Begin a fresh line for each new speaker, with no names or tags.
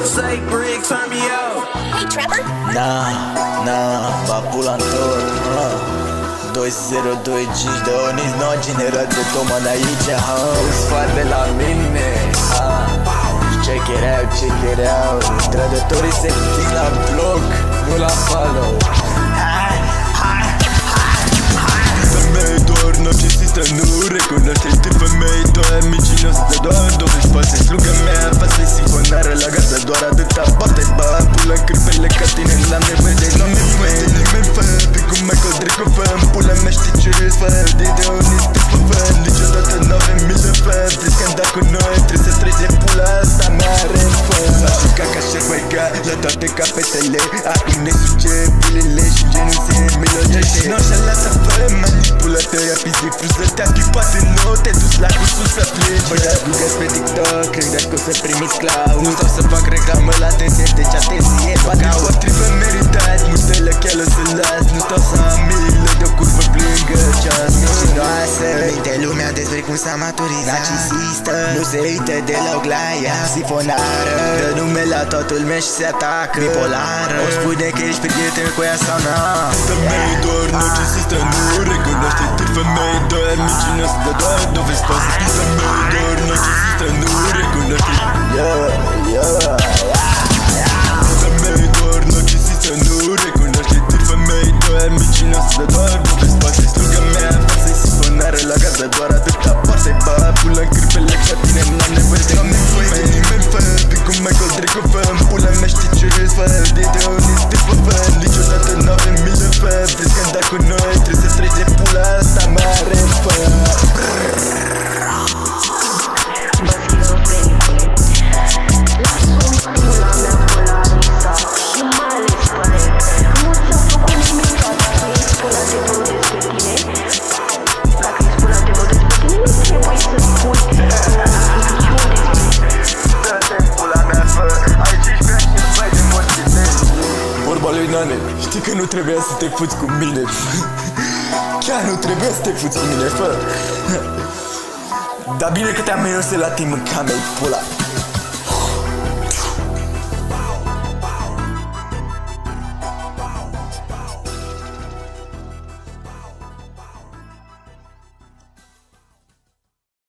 Say Brick, turn me out.
Hey Trevor?
Va pula în tot 202 de Onis, no generație Toman aici, îți fac de la mine, check it out Trădătorii se țin la bloc, nu la follow.
Femei doar narcisistă, nu recunoaște tip femei doar mincinos de doar 24 slugă mea, față sifonară la gază, doar atâta poate bani pula în cârpele ca tine, n-am nevoie de nimeni fă, pic cu Michael Draco fă, în pula mea știi ce îți fă, de Onis te fă, niciodată n-avem mii de fă, vrei scanda cu noi, trebuie să treci de pula asta mare în fă. S-a jucat ca șerpăica la toate capetele, acum ne suge pilele și genul se melodiește. N-așa lasă fă, manipulator, ia pizzi fruză, te-a schipat în nou, te dus la cursul să pleci. Băiați gugați pe TikTok, credeți că o să primiți cloud, nu stau să fac reclamă la atenție, deci atenție, bacau. Potrivă meritați, multele chiar o să las, nu stau să am milă de o curvă plângă ceas
Mincinoasă, minte lumea despre cum s-a maturizat. Narcisistă, nu se uită deloc la ea. Sifonară, dă nume la toată lumea și se atacă. Bipolară, o spune că ești prieten cu ea sau na.
Femei doar narcisistă, nu recunoaște tip femei doar mincinos de doar dovezi false. Femei doar narcisistă, nu recunoaște Femei doar narcisistă, nu recunoaște tip femei doar mincinos de doar dovezi false. Sluga mea, față sifonară la gază, doar atâta poate bani pula în cârpele ca tine, n-am nevoie de nimeni fă, pic cu Michael Draco fă, în pula mea știi ce îți fă, de Onis te fă, niciodată n-avem mii de fă, vrei scanda cu noi, trebuie să treci de pula asta mare în fă. Vorba lui Nane, știi că nu trebuia să te fuți cu mine. Chiar nu trebuia să te fuți cu mine, fă. Dar bine că te-am mers la timp în camera, pula.